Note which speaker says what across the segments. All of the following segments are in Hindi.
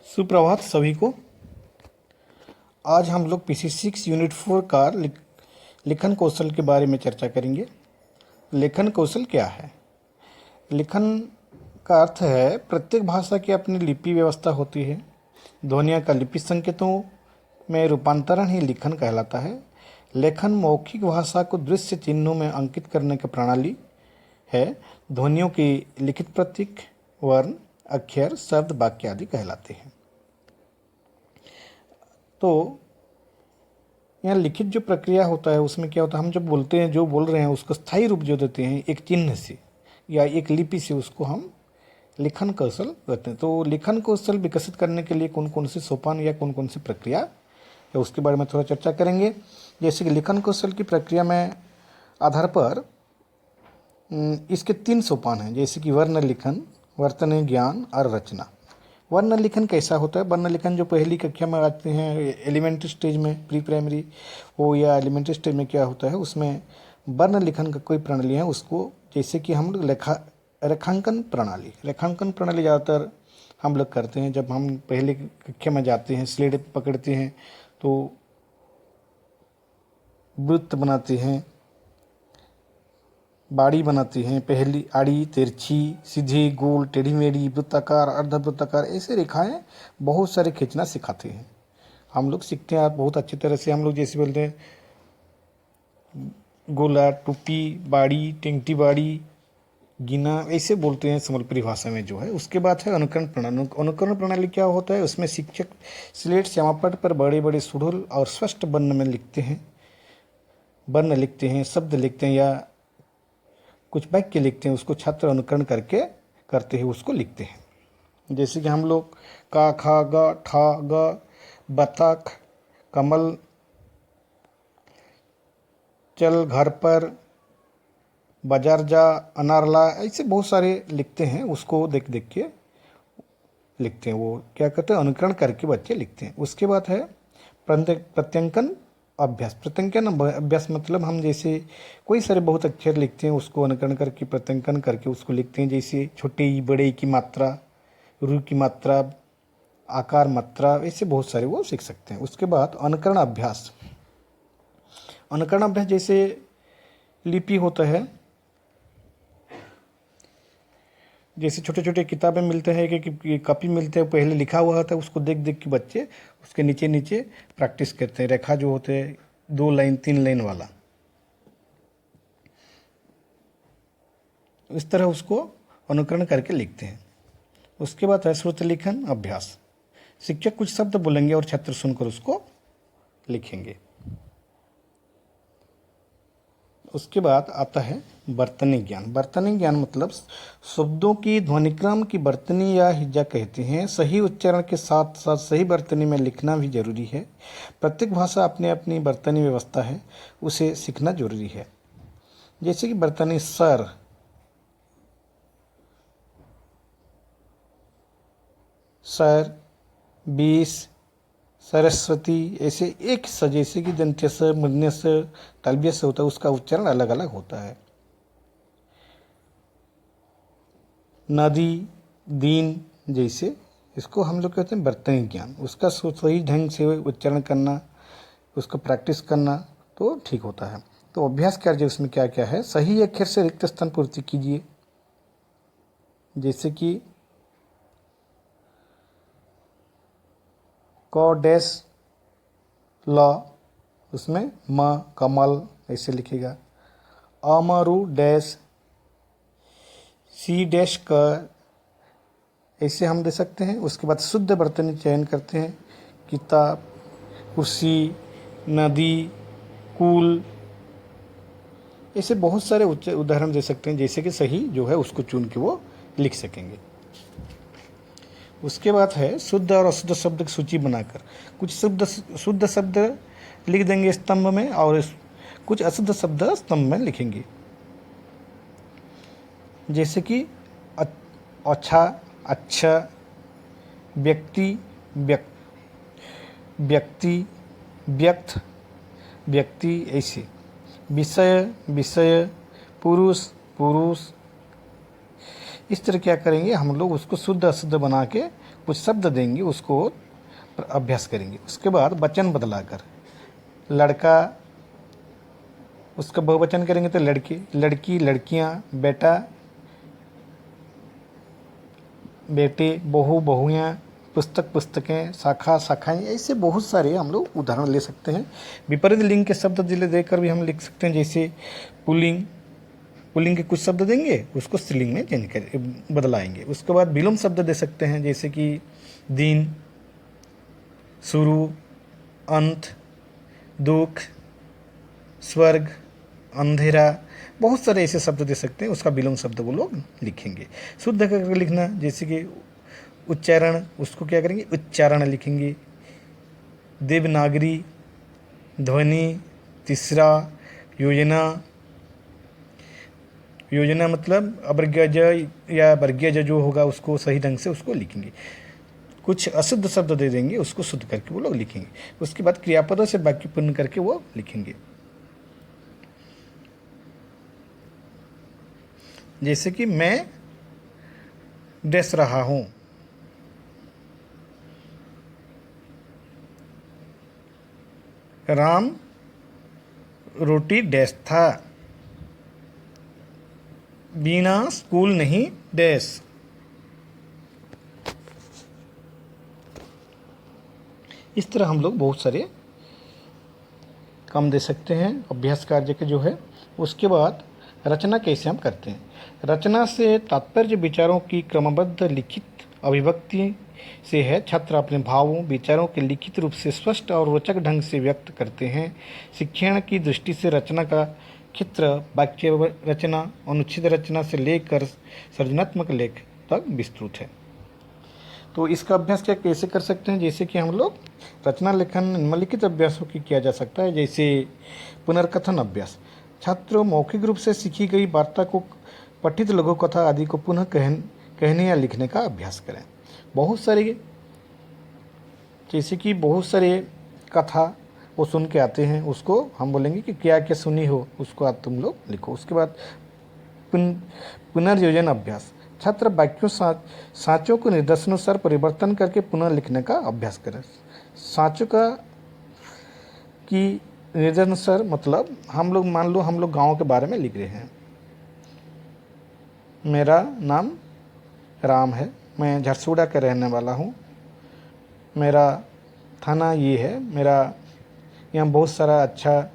Speaker 1: सुप्रभात सभी को। आज हम लोग PC6 यूनिट 4 का लिखन कौशल के बारे में चर्चा करेंगे। लेखन कौशल क्या है? लिखन का अर्थ है प्रत्येक भाषा की अपनी लिपि व्यवस्था होती है। ध्वनियों का लिपि संकेतों में रूपांतरण ही लिखन कहलाता है। लेखन मौखिक भाषा को दृश्य चिन्हों में अंकित करने की प्रणाली है। ध्वनियों की लिखित प्रतीक, वर्ण, अक्षर, शब्द, वाक्य आदि कहलाते हैं। तो यहाँ लिखित जो प्रक्रिया होता है उसमें क्या होता है, हम जब बोलते हैं, जो बोल रहे हैं उसको स्थायी रूप जो देते हैं एक चिन्ह से या एक लिपि से, उसको हम लिखन कौशल कहते हैं। तो लिखन कौशल विकसित करने के लिए कौन कौन से सोपान या कौन कौन सी प्रक्रिया है उसके बारे में थोड़ा चर्चा करेंगे। जैसे कि लिखन कौशल की प्रक्रिया में आधार पर इसके 3 सोपान हैं, जैसे कि वर्ण लिखन, वर्तनी ज्ञान और रचना। वर्ण लिखन कैसा होता है? वर्ण लिखन जो पहली कक्षा में आते हैं एलिमेंट्री स्टेज में, प्री प्राइमरी हो या एलिमेंट्री स्टेज में, क्या होता है उसमें वर्ण लिखन का कोई प्रणाली है उसको, जैसे कि हम लोग रेखांकन प्रणाली ज़्यादातर हम लोग करते हैं। जब हम पहले कक्षा में जाते हैं, स्लेट पकड़ते हैं तो वृत्त बनाते हैं, बाड़ी बनाते हैं, पहली आड़ी, तिरछी, सीधी, गोल, टेढ़ी मेढ़ी, वृत्ताकार, अर्धवृत्ताकार, ऐसे रेखाएं बहुत सारे खींचना सिखाते हैं। हम लोग सीखते हैं बहुत अच्छी तरह से। हम लोग जैसे बोलते हैं गोला, टुप्पी, बाड़ी, टेंगटी बाड़ी, गिना, ऐसे बोलते हैं संबलपुरी भाषा में जो है। उसके बाद है अनुकरण प्रणाली। अनुकरण प्रणाली क्या होता है? उसमें शिक्षक स्लेट श्यामापट पर बड़े बड़े सुडौल और स्पष्ट वर्ण में लिखते हैं, वर्ण लिखते हैं, शब्द लिखते हैं या कुछ वाक्य लिखते हैं, उसको छात्र अनुकरण करके करते हैं, उसको लिखते हैं। जैसे कि हम लोग का, खा, ग, ठा, ग, बतख, कमल, चल, घर पर, बाजार जा, अनारला, ऐसे बहुत सारे लिखते हैं। उसको देख देख के लिखते हैं। वो क्या करते हैं? अनुकरण करके बच्चे लिखते हैं। उसके बाद है प्रत्यंकन अभ्यास। प्रत्यंकन अभ्यास मतलब हम जैसे कोई सारे बहुत अक्षर लिखते हैं, उसको अनुकरण करके, प्रत्यंकन करके उसको लिखते हैं। जैसे छोटे ई, बड़े ई की मात्रा, रू की मात्रा, आकार, मात्रा, ऐसे बहुत सारे वो सीख सकते हैं। उसके बाद अनुकरण अभ्यास। अनुकरण अभ्यास जैसे लिपि होता है, जैसे छोटे छोटे किताबें मिलते हैं कि कॉपी मिलते हैं, पहले लिखा हुआ होता है, उसको देख देख के बच्चे उसके नीचे नीचे प्रैक्टिस करते हैं। रेखा जो होते हैं 2 लाइन 3 लाइन वाला, इस तरह उसको अनुकरण करके लिखते हैं। उसके बाद है श्रुत लिखन अभ्यास। शिक्षक कुछ शब्द बोलेंगे और छात्र सुनकर उसको लिखेंगे। उसके बाद आता है वर्तनी ज्ञान। वर्तनी ज्ञान मतलब शब्दों की ध्वनिक्रम की वर्तनी या हिज्जा कहते हैं। सही उच्चारण के साथ साथ सही वर्तनी में लिखना भी जरूरी है। प्रत्येक भाषा अपनी अपनी वर्तनी व्यवस्था है, उसे सीखना जरूरी है। जैसे कि वर्तनी सर, सर, 20, सरस्वती, ऐसे एक स, जैसे कि दंत्य स, मूर्धन्य स, तालव्य स होता है, उसका उच्चारण अलग अलग होता है। नदी, दीन, जैसे इसको हम लोग कहते हैं वर्तनी ज्ञान। उसका सही ढंग से उच्चारण करना, उसको प्रैक्टिस करना तो ठीक होता है। तो अभ्यास कार्य उसमें क्या क्या है? सही अक्षर से रिक्त स्थान पूर्ति कीजिए। जैसे कि क डैश ल, उसमें म, कमल, ऐसे लिखेगा। अमरु डैश, सी डैश क, ऐसे हम दे सकते हैं। उसके बाद शुद्ध वर्तनी चयन करते हैं। किताब, कुर्सी, नदी, कुल, ऐसे बहुत सारे उदाहरण दे सकते हैं, जैसे कि सही जो है उसको चुन के वो लिख सकेंगे। उसके बाद है शुद्ध और अशुद्ध शब्द की सूची बनाकर कुछ शुद्ध शब्द लिख देंगे स्तंभ में और कुछ अशुद्ध शब्द स्तंभ में लिखेंगे। जैसे कि अच्छा, अच्छा, व्यक्ति, व्यक्ति, व्यक्त, व्यक्ति, ऐसे। विषय, विषय, पुरुष, पुरुष, इस तरह क्या करेंगे, हम लोग उसको शुद्ध अशुद्ध बना के कुछ शब्द देंगे, उसको अभ्यास करेंगे। उसके बाद वचन बदलाकर लड़का, उसका बहुवचन करेंगे तो लड़के, लड़की, लड़कियां, बेटा, बेटे, बहू, बहुएं, पुस्तक, पुस्तकें, शाखा, शाखाएं, ऐसे बहुत सारे हम लोग उदाहरण ले सकते हैं। विपरीत लिंग के शब्द जिले देकर भी हम लिख सकते हैं, जैसे पुल्लिंग, पुल्लिंग के कुछ शब्द देंगे, उसको स्त्रीलिंग में चेंज कर बदलाएंगे। उसके बाद विलोम शब्द दे सकते हैं, जैसे कि दिन, शुरू, अंत, दुख, स्वर्ग, अंधेरा, बहुत सारे ऐसे शब्द दे सकते हैं, उसका विलोम शब्द वो लोग लिखेंगे। शुद्ध करके लिखना, जैसे कि उच्चारण, उसको क्या करेंगे, उच्चारण लिखेंगे। देवनागरी, ध्वनि, तीसरा, योजना, योजना मतलब अवर्गीय ज या वर्गीय ज जो होगा उसको सही ढंग से उसको लिखेंगे। कुछ अशुद्ध शब्द दे देंगे, उसको शुद्ध करके वो लोग लिखेंगे। उसके बाद क्रियापदों से वाक्य पूर्ण करके वो लिखेंगे, जैसे कि मैं डैश रहा हूं, राम रोटी डैश था, बीना स्कूल नहीं डैश। इस तरह हम लोग बहुत सारे काम दे सकते हैं अभ्यास कार्य के जो है। उसके बाद रचना कैसे हम करते हैं। रचना से तात्पर्य विचारों की क्रमबद्ध लिखित अभिव्यक्ति से है। छात्र अपने भावों विचारों के लिखित रूप से स्पष्ट और रोचक ढंग से व्यक्त करते हैं। शिक्षण की दृष्टि से रचना का क्षेत्र वाक्य रचना, अनुच्छेद रचना से लेकर सृजनात्मक लेख तक विस्तृत है। तो इसका अभ्यास क्या कैसे कर सकते हैं, जैसे कि हम लोग रचना लेखन निम्नलिखित अभ्यासों की किया जा सकता है, जैसे पुनर्कथन अभ्यास। छात्र मौखिक रूप से सीखी गई वार्ता को पठित लघु कथा आदि को पुनः कहने या लिखने का अभ्यास करें। बहुत सारे, जैसे कि बहुत सारे कथा वो सुन के आते हैं, उसको हम बोलेंगे कि क्या क्या सुनी हो उसको आज तुम लोग लिखो। उसके बाद पुनर्योजन अभ्यास। छात्र वाक्यों साँचों को निर्देशानुसार परिवर्तन करके पुनः लिखने का अभ्यास करें। साँचों का कि निर्देशानुसार मतलब हम लोग मान लो हम लोग गाँव के बारे में लिख रहे हैं। मेरा नाम राम है, मैं झरसूड़ा का रहने वाला हूँ, मेरा थाना ये है, मेरा यहाँ बहुत सारा अच्छा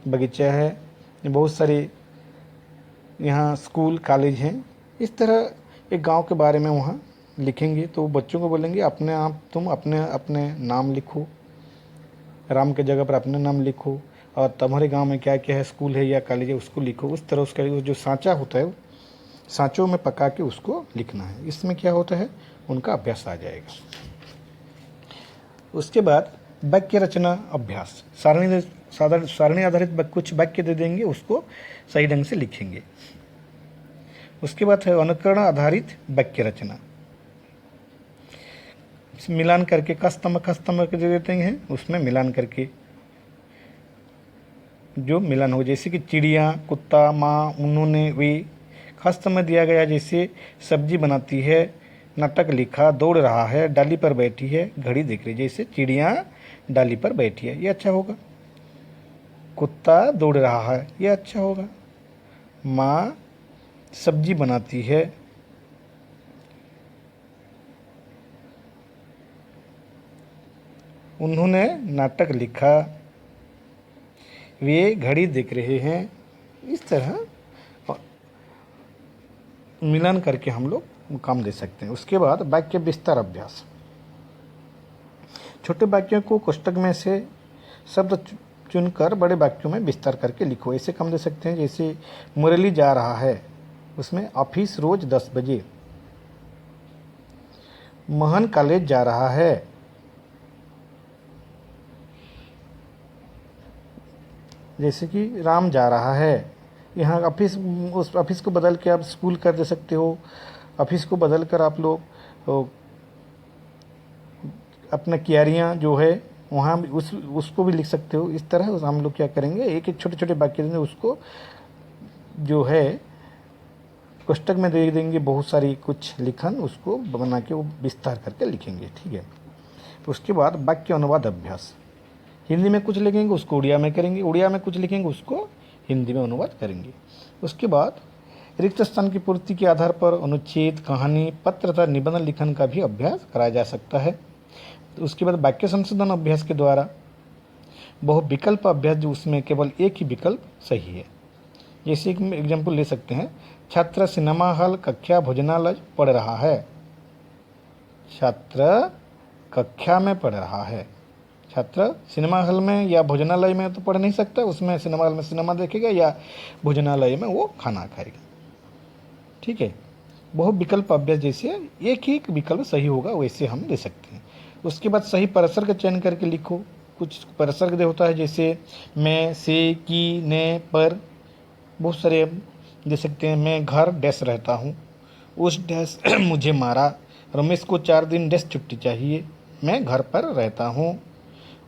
Speaker 1: बगीचा है, बहुत सारे यहाँ स्कूल कॉलेज हैं। इस तरह एक गांव के बारे में वहाँ लिखेंगे तो बच्चों को बोलेंगे अपने आप तुम अपने अपने नाम लिखो, राम के जगह पर अपना नाम लिखो, और तुम्हारे गांव में क्या क्या है, स्कूल है या कॉलेज है, उसको लिखो। उस तरह उसका जो सांचा होता है सांचों में पका के उसको लिखना है। इसमें क्या होता है, उनका अभ्यास आ जाएगा। उसके बाद वाक्य रचना अभ्यास। सारणी आधारित कुछ वाक्य दे देंगे, उसको सही ढंग से लिखेंगे। उसके बाद है अनुकरण आधारित वाक्य रचना। मिलान करके कस्तम दे देते हैं, उसमें मिलान करके जो मिलन हो, जैसे कि चिड़िया, कुत्ता, माँ, उन्होंने, वे। खस्त में दिया गया, जैसे सब्जी बनाती है, नाटक लिखा, दौड़ रहा है, डाली पर बैठी है, घड़ी देख रही है। जैसे चिड़िया डाली पर बैठी है, ये अच्छा होगा। कुत्ता दौड़ रहा है, ये अच्छा होगा। माँ सब्जी बनाती है, उन्होंने नाटक लिखा, वे घड़ी देख रहे हैं। इस तरह मिलान करके हम लोग काम दे सकते हैं। उसके बाद वाक्य विस्तार अभ्यास। छोटे वाक्यों को कोष्टक में से शब्द चुनकर बड़े वाक्यों में विस्तार करके लिखो। ऐसे काम दे सकते हैं, जैसे मुरली जा रहा है, उसमें ऑफिस रोज 10 बजे। मोहन कॉलेज जा रहा है, जैसे कि राम जा रहा है। यहाँ ऑफिस, उस ऑफिस को बदल के आप स्कूल कर दे सकते हो। ऑफिस को बदल कर आप लोग अपना क्यारियाँ जो है वहाँ उसको भी लिख सकते हो। इस तरह हम लोग क्या करेंगे, एक एक छोटे छोटे वाक्य देंगे, उसको जो है कोष्टक में दे देंगे बहुत सारी कुछ लिखन, उसको बना के वो विस्तार करके लिखेंगे, ठीक है। उसके बाद वाक्य अनुवाद अभ्यास, हिंदी में कुछ लिखेंगे उसको उड़िया में करेंगे, उड़िया में कुछ लिखेंगे उसको हिंदी में अनुवाद करेंगे। उसके बाद रिक्त स्थान की पूर्ति के आधार पर अनुच्छेद, कहानी, पत्र तथा निबंध लिखन का भी अभ्यास कराया जा सकता है। तो उसके बाद वाक्य संशोधन अभ्यास के द्वारा बहुविकल्प अभ्यास, जो उसमें केवल एक ही विकल्प सही है। जैसे एक एग्जाम्पल ले सकते हैं, छात्र सिनेमा हॉल कक्षा भोजनालय पढ़ रहा है। छात्र कक्षा में पढ़ रहा है, छात्र सिनेमा हॉल में या भोजनालय में तो पढ़ नहीं सकता, उसमें सिनेमा हॉल में सिनेमा देखेगा या भोजनालय में वो खाना खाएगा, ठीक है। बहुत विकल्प अभ्यास, जैसे एक ही विकल्प सही होगा वैसे हम दे सकते हैं। उसके बाद सही परसर का चयन करके लिखो। कुछ परसर्ग होता है, जैसे मैं, से, की, ने, पर, बहुत सारे दे सकते हैं। मैं घर डैश रहता हूँ, उस डैश मुझे मारा, रमेश को 4 दिन डैश छुट्टी चाहिए, मैं घर पर रहता हूँ,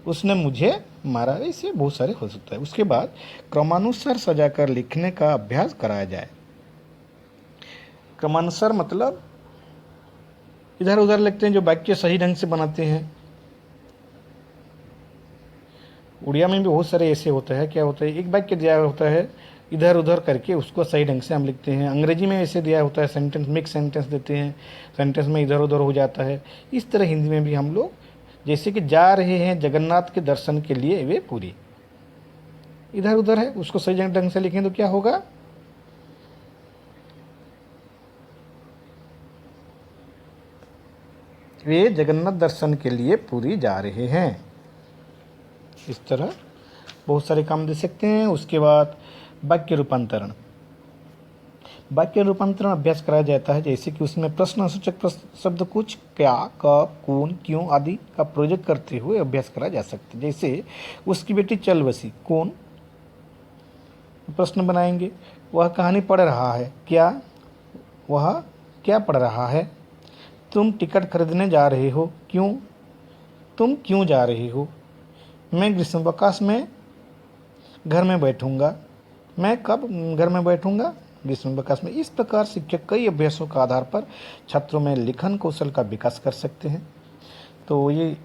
Speaker 1: उसने मुझे मारा, ऐसे बहुत सारे हो सकता है। उसके बाद क्रमानुसार सजाकर लिखने का अभ्यास कराया जाए। क्रमानुसार मतलब इधर उधर लिखते हैं, जो वाक्य सही ढंग से बनाते हैं। उड़िया में भी बहुत सारे ऐसे होता है, क्या होता है, एक वाक्य दिया होता है इधर उधर करके उसको सही ढंग से हम लिखते हैं। अंग्रेजी में ऐसे दिया होता है, सेंटेंस मिक्स सेंटेंस देते हैं, सेंटेंस में इधर उधर हो जाता है। इस तरह हिंदी में भी हम लोग, जैसे कि जा रहे हैं जगन्नाथ के दर्शन के लिए वे पूरी, इधर उधर है, उसको सही ढंग से लिखें तो क्या होगा, वे जगन्नाथ दर्शन के लिए पूरी जा रहे हैं। इस तरह बहुत सारे काम दे सकते हैं। उसके बाद वाक्य रूपांतरण, वाक्य रूपांतरण अभ्यास कराया जाता है, जैसे कि उसमें प्रश्नसूचक शब्द कुछ क्या, कब, कौन, क्यों आदि का प्रयोग करते हुए अभ्यास कराया जा सकता है। जैसे उसकी बेटी चल बसी, कौन प्रश्न बनाएंगे, वह कहानी पढ़ रहा है, क्या, वह क्या पढ़ रहा है, तुम टिकट खरीदने जा रहे हो, क्यों, तुम क्यों जा रहे हो, मैं ग्रीष्मावकाश में घर में बैठूंगा, मैं कब घर में बैठूंगा, ग्रीष्मावकाश में। इस प्रकार शिक्षक कई अभ्यासों के आधार पर छात्रों में लिखन कौशल का विकास कर सकते हैं। तो ये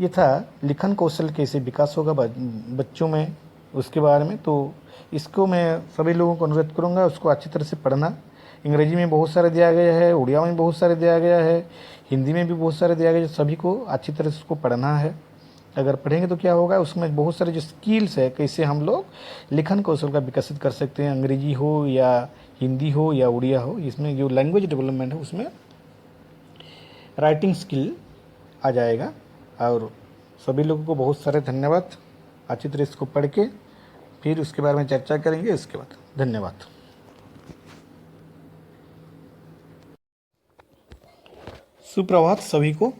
Speaker 1: था लिखन कौशल कैसे विकास होगा बच्चों में, उसके बारे में। तो इसको मैं सभी लोगों को अनुरोध करूँगा उसको अच्छी तरह से पढ़ना। अंग्रेजी में बहुत सारे दिया गया है, उड़िया में बहुत सारे दिया गया है, हिंदी में भी बहुत सारे दिया गया है, सभी को अच्छी तरह से उसको पढ़ना है। अगर पढ़ेंगे तो क्या होगा, उसमें बहुत सारे जो स्किल्स है, कैसे हम लोग लिखन कौशल का विकसित कर सकते हैं, अंग्रेजी हो या हिंदी हो या उड़िया हो, इसमें जो लैंग्वेज डेवलपमेंट है उसमें राइटिंग स्किल आ जाएगा। और सभी लोगों को बहुत सारे धन्यवाद। अच्छी तरह इसको पढ़ के फिर उसके बारे में चर्चा करेंगे इसके बाद। धन्यवाद। सुप्रभात सभी को।